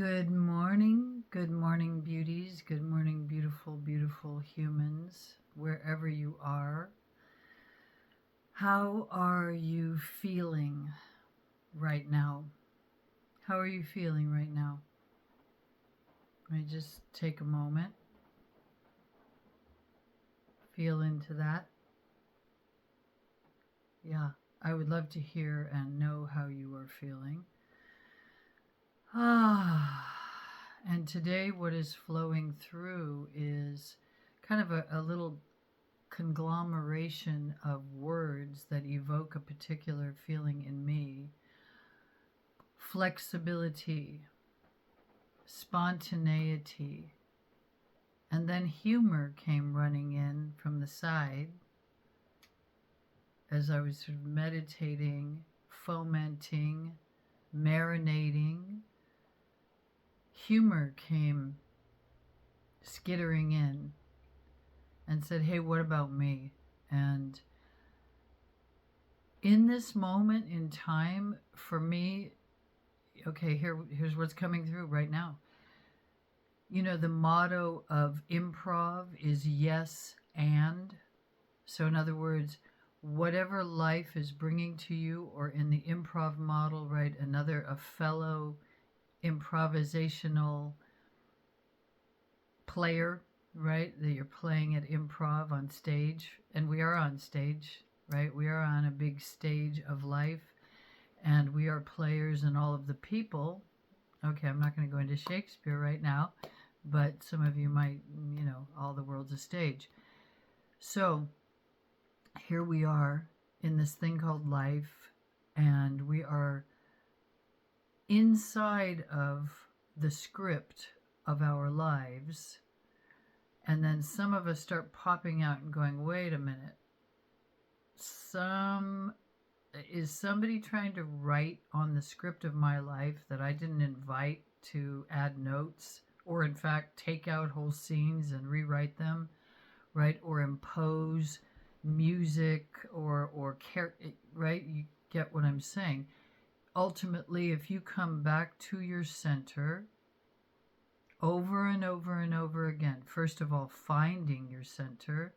Good morning, beauties. Good morning, beautiful, beautiful humans, wherever you are. How are you feeling right now? How are you feeling right now? Let me just take a moment, feel into that. Yeah, I would love to hear and know how you are feeling. And today what is flowing through is kind of a little conglomeration of words that evoke a particular feeling in me. Flexibility, spontaneity, and then humor came running in from the side as I was sort of meditating, fomenting, marinating. Humor came skittering in and said, hey, what about me? And in this moment in time, for me, okay, here's what's coming through right now. You know, the motto of improv is yes and. So in other words, whatever life is bringing to you, or in the improv model, right, a fellow improvisational player, right, that you're playing at improv on stage, and we are on stage, right? We are on a big stage of life, and we are players and all of the people. Okay, I'm not going to go into Shakespeare right now, but some of you might, all the world's a stage. So here we are in this thing called life, and we are inside of the script of our lives, and then some of us start popping out and going, wait a minute, is somebody trying to write on the script of my life that I didn't invite to add notes, or in fact take out whole scenes and rewrite them, right? Or impose music or right? You get what I'm saying. Ultimately, if you come back to your center over and over and over again, first of all, finding your center,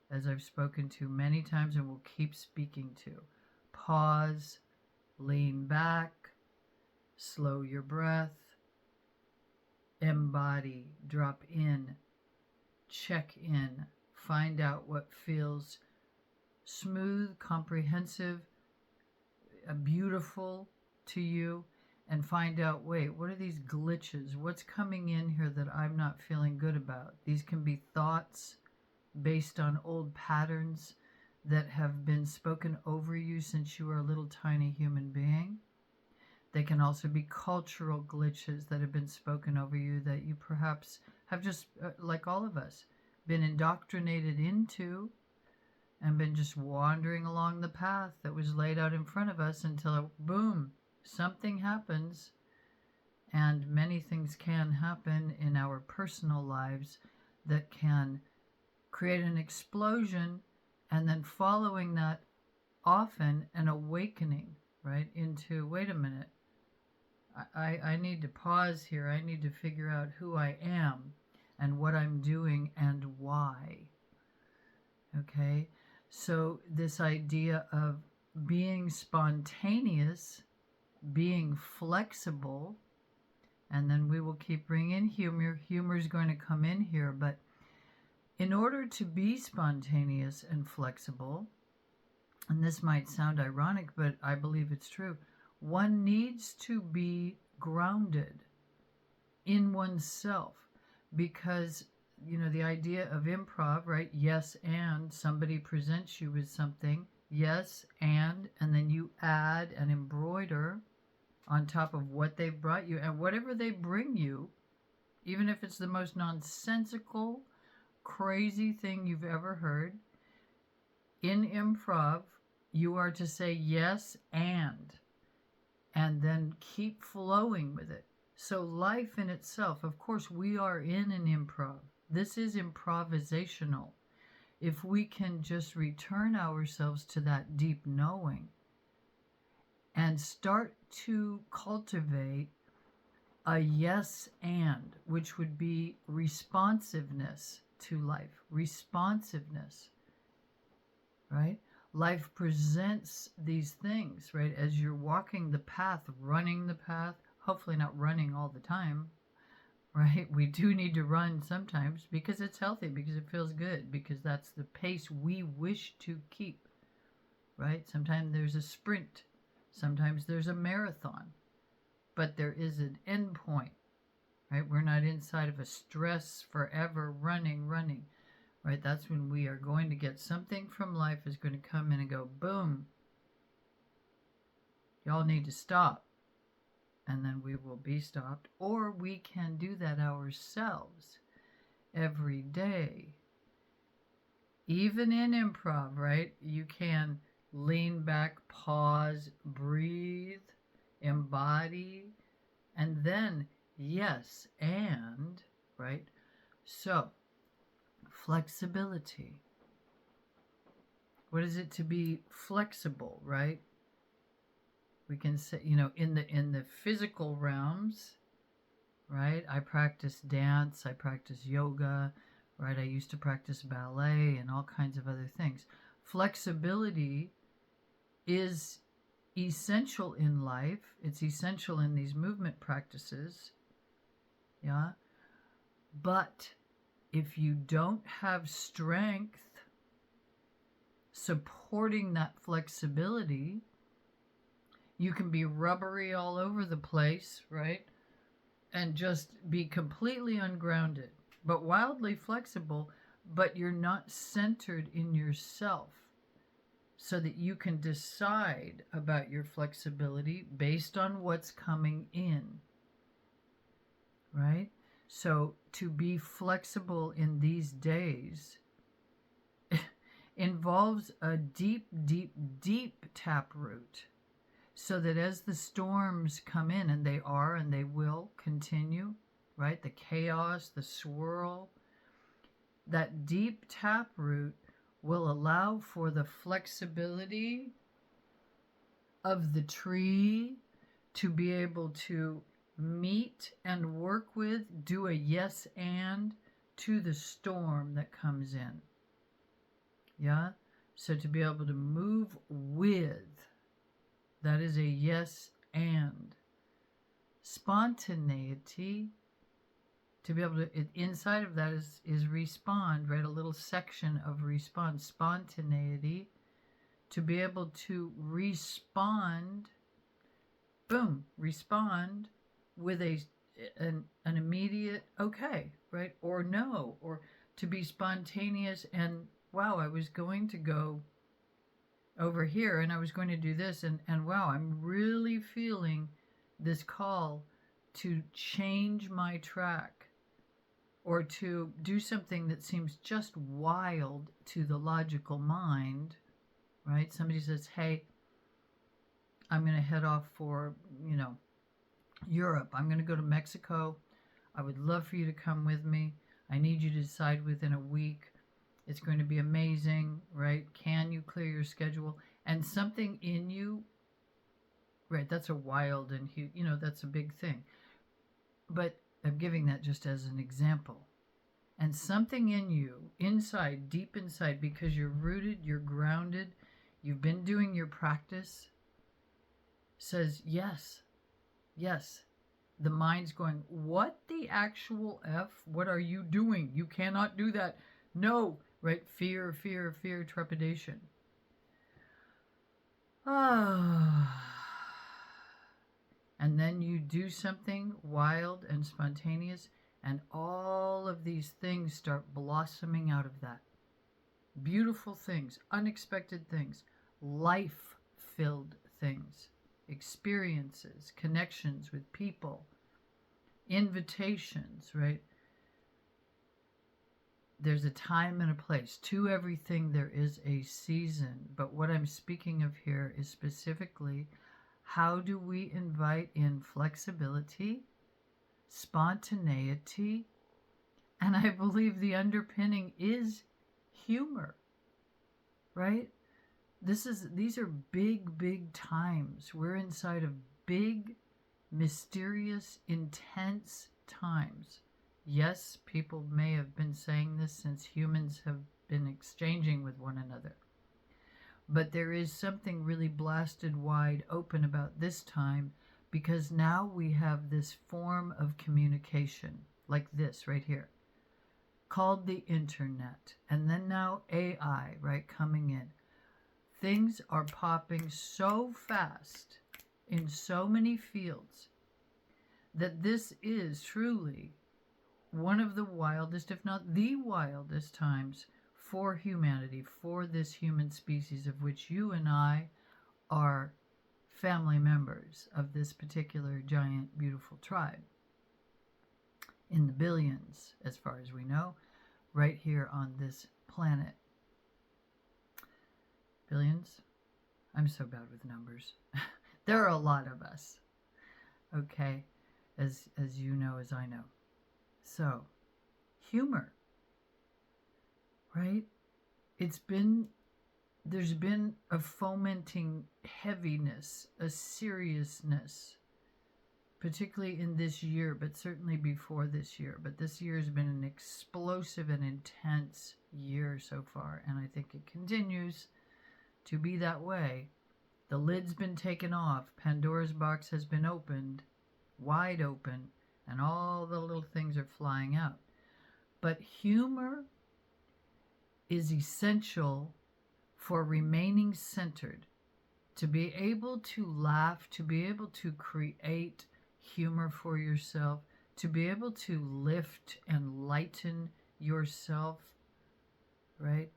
as I've spoken to many times and will keep speaking to. Pause, lean back, slow your breath, embody, drop in, check in, find out what feels smooth, comprehensive, beautiful to you, and find out, wait, what are these glitches? What's coming in here that I'm not feeling good about? These can be thoughts based on old patterns that have been spoken over you since you were a little tiny human being. They can also be cultural glitches that have been spoken over you that you perhaps have just, like all of us, been indoctrinated into and been just wandering along the path that was laid out in front of us until, boom, something happens. And many things can happen in our personal lives that can create an explosion, and then following that, often an awakening, right, into, wait a minute, I need to pause here. I need to figure out who I am and what I'm doing and why. Okay, so this idea of being spontaneous, being flexible, and then we will keep bringing humor. Humor is going to come in here, but in order to be spontaneous and flexible, and this might sound ironic, but I believe it's true, one needs to be grounded in oneself, because, the idea of improv, right? Yes, and somebody presents you with something, yes, and then you add and embroider on top of what they've brought you, and whatever they bring you, even if it's the most nonsensical, crazy thing you've ever heard, in improv, you are to say yes and then keep flowing with it. So life in itself, of course, we are in an improv. This is improvisational. If we can just return ourselves to that deep knowing and start to cultivate a yes and, which would be responsiveness to life. Responsiveness, right? Life presents these things, right? As you're walking the path, running the path, hopefully not running all the time, right? We do need to run sometimes because it's healthy, because it feels good, because that's the pace we wish to keep, right? Sometimes there's a sprint, sometimes there's a marathon, but there is an end point, right? We're not inside of a stress forever running, right? That's when we are going to get something from life is going to come in and go, boom, y'all need to stop. And then we will be stopped. Or we can do that ourselves every day. Even in improv, right? You can lean back, pause, breathe, embody, and then yes, and, right? So, flexibility. What is it to be flexible, right? We can say, in the physical realms, right? I practice dance, I practice yoga, right? I used to practice ballet and all kinds of other things. Flexibility is essential in life. It's essential in these movement practices. Yeah. But if you don't have strength supporting that flexibility, you can be rubbery all over the place, right? And just be completely ungrounded, but wildly flexible, but you're not centered in yourself so that you can decide about your flexibility based on what's coming in, right? So to be flexible in these days involves a deep, deep, deep taproot, so that as the storms come in, and they are and they will continue, right? The chaos, the swirl, that deep taproot will allow for the flexibility of the tree to be able to meet and work with, do a yes and to the storm that comes in. Yeah? So to be able to move with, that is a yes and. Spontaneity, to be able to, inside of that is respond, right? A little section of respond. Spontaneity, to be able to respond, boom, respond with an immediate okay, right? Or no, or to be spontaneous and, wow, I was going to go over here and I was going to do this, and wow, I'm really feeling this call to change my track or to do something that seems just wild to the logical mind, right? Somebody says, hey, I'm going to head off for, Europe. I'm going to go to Mexico. I would love for you to come with me. I need you to decide within a week. It's going to be amazing, right? Can you clear your schedule? And something in you, right, that's a wild and huge, that's a big thing. But I'm giving that just as an example. And something in you, inside, deep inside, because you're rooted, you're grounded, you've been doing your practice, says, yes, yes. The mind's going, what the actual F? What are you doing? You cannot do that. No, right? Fear, fear, fear, trepidation. And then you do something wild and spontaneous, and all of these things start blossoming out of that. Beautiful things, unexpected things, life-filled things, experiences, connections with people, invitations, right? There's a time and a place. To everything there is a season. But what I'm speaking of here is specifically, how do we invite in flexibility, spontaneity, and I believe the underpinning is humor, right? These are big, big times. We're inside of big, mysterious, intense times. Yes, people may have been saying this since humans have been exchanging with one another. But there is something really blasted wide open about this time, because now we have this form of communication, like this right here, called the internet. And then now AI, right, coming in. Things are popping so fast in so many fields that this is truly one of the wildest, if not the wildest times for humanity, for this human species of which you and I are family members of this particular giant, beautiful tribe. In the billions, as far as we know, right here on this planet. Billions? I'm so bad with numbers. There are a lot of us. Okay? As you know, as I know. So, humor. Right? There's been a fomenting heaviness, a seriousness, particularly in this year, but certainly before this year. But this year has been an explosive and intense year so far, and I think it continues to be that way. The lid's been taken off. Pandora's box has been opened, wide open, and all the little things are flying out. But humor is essential for remaining centered, to be able to laugh, to be able to create humor for yourself, to be able to lift and lighten yourself, right,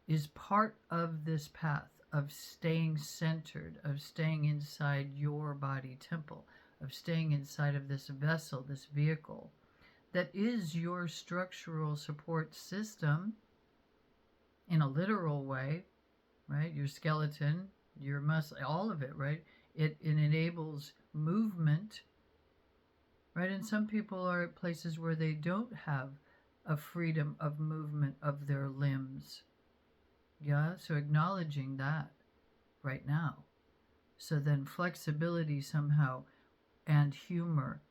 is part of this path of staying centered, of staying inside your body temple, of staying inside of this vessel, this vehicle, that is your structural support system in a literal way, right? Your skeleton, your muscle, all of it, right? It enables movement, right? And some people are at places where they don't have a freedom of movement of their limbs. Yeah, so acknowledging that right now. So then flexibility somehow, and humor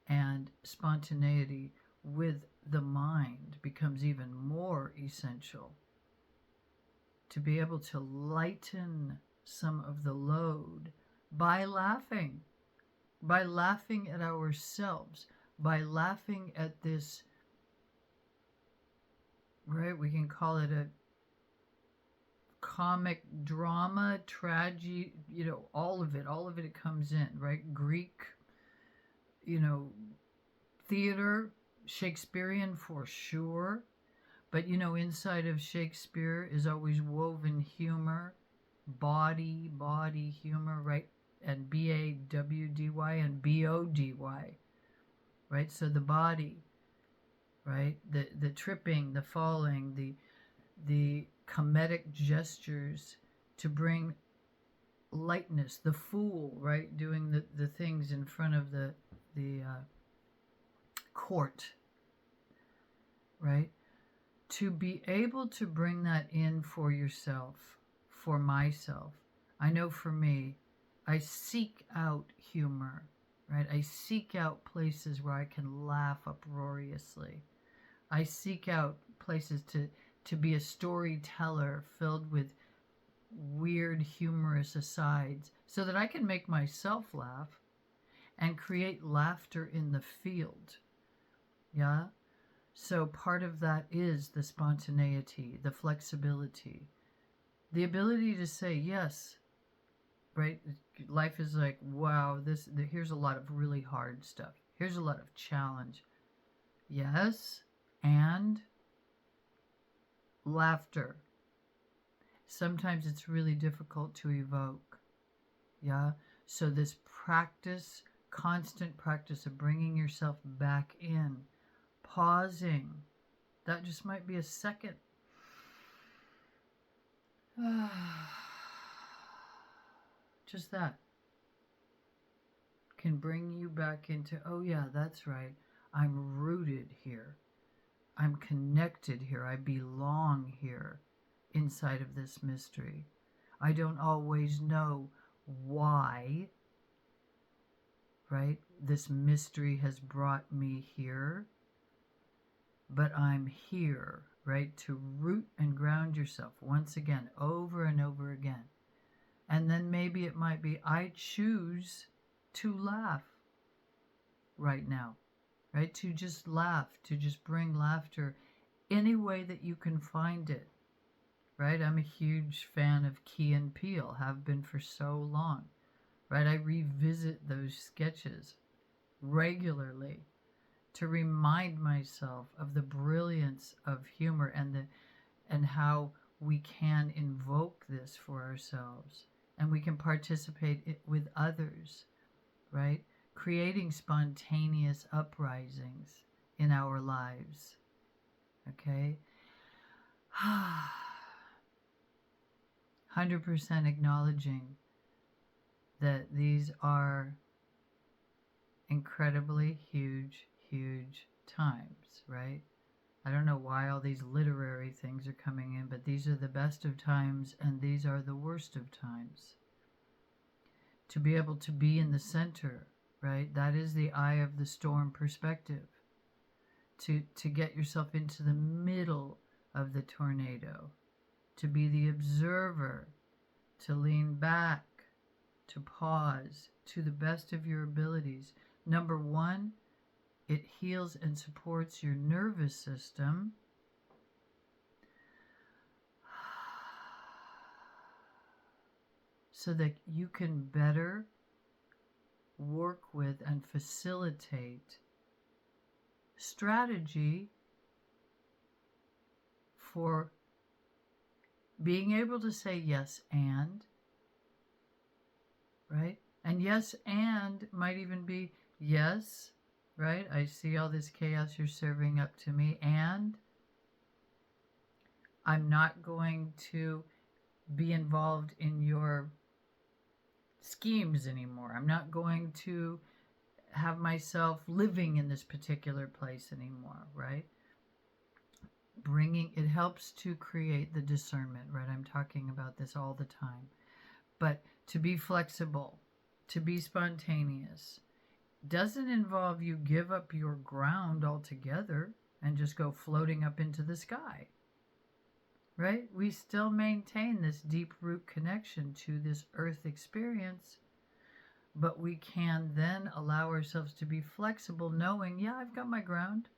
and spontaneity with the mind becomes even more essential. To be able to lighten some of the load by laughing at ourselves, by laughing at this, right? We can call it a comic drama, tragedy, all of it comes in, right? Greek, theater, Shakespearean for sure. But, inside of Shakespeare is always woven humor, body humor, right? And B-A-W-D-Y and B-O-D-Y, right? So the body, right? The tripping, the falling, the comedic gestures to bring lightness, the fool, right? Doing the things in front of the court, right? To be able to bring that in for yourself, for myself. I know for me, I seek out humor, right? I seek out places where I can laugh uproariously. I seek out places to be a storyteller filled with weird, humorous asides so that I can make myself laugh and create laughter in the field. Yeah? So part of that is the spontaneity, the flexibility, the ability to say yes, right? Life is like, wow, here's a lot of really hard stuff. Here's a lot of challenge. Yes, and laughter. Sometimes it's really difficult to evoke. Yeah? So this practice, constant practice of bringing yourself back in, pausing. That just might be a second. Just that can bring you back into, oh yeah, that's right. I'm rooted here. I'm connected here. I belong here inside of this mystery. I don't always know why, right? this mystery has brought me here, but I'm here, right? To root and ground yourself once again, over and over again. And then maybe it might be, I choose to laugh right now, right? To just laugh, to just bring laughter any way that you can find it, right? I'm a huge fan of Key and Peele, have been for so long, right? I revisit those sketches regularly to remind myself of the brilliance of humor and how we can invoke this for ourselves, and we can participate with others, right? Creating spontaneous uprisings in our lives. Okay? 100% acknowledging that these are incredibly huge, huge times, right? I don't know why all these literary things are coming in, but these are the best of times and these are the worst of times. To be able to be in the center, right? That is the eye of the storm perspective. To get yourself into the middle of the tornado, to be the observer, to lean back, to pause to the best of your abilities. Number one, it heals and supports your nervous system. So that you can better work with and facilitate strategy for being able to say yes and, right? And yes and might even be yes, right? I see all this chaos you're serving up to me, and I'm not going to be involved in your schemes anymore. I'm not going to have myself living in this particular place anymore, right? It helps to create the discernment, right? I'm talking about this all the time. But to be flexible, to be spontaneous, doesn't involve you give up your ground altogether and just go floating up into the sky, right? We still maintain this deep root connection to this earth experience, but we can then allow ourselves to be flexible, knowing, yeah, I've got my ground.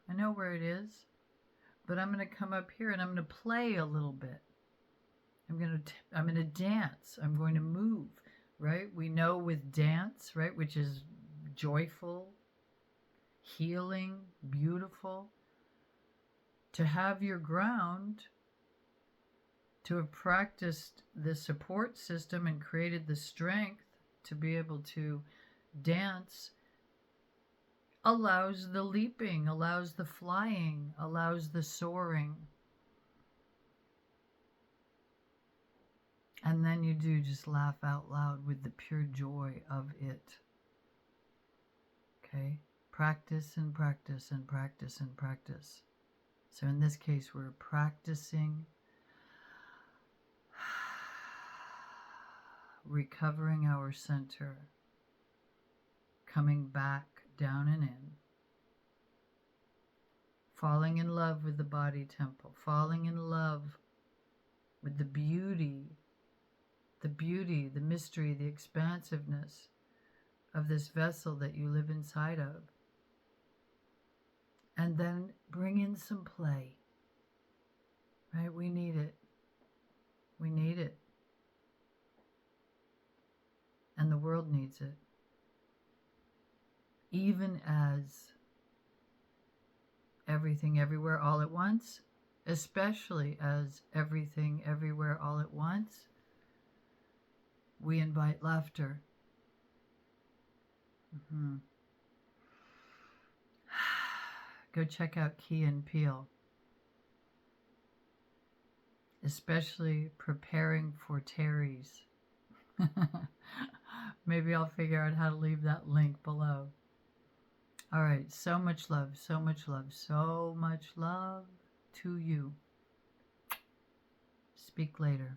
I know where it is, but I'm going to come up here and I'm going to play a little bit. I'm going to dance. I'm going to move, right? We know with dance, right, which is joyful, healing, beautiful, to have your ground, to have practiced the support system and created the strength to be able to dance, allows the leaping, allows the flying, allows the soaring. And then you do just laugh out loud with the pure joy of it. Okay? Practice and practice and practice and practice. So in this case, we're practicing recovering our center, coming back down and in, falling in love with the body temple, falling in love with the beauty, the mystery, the expansiveness of this vessel that you live inside of. And then bring in some play, right? We need it. We need it. And the world needs it. Even as everything everywhere all at once, especially as everything everywhere all at once, we invite laughter. Go check out Key and Peele. Especially preparing for Terry's. Maybe I'll figure out how to leave that link below. All right, so much love, so much love, so much love to you. Speak later.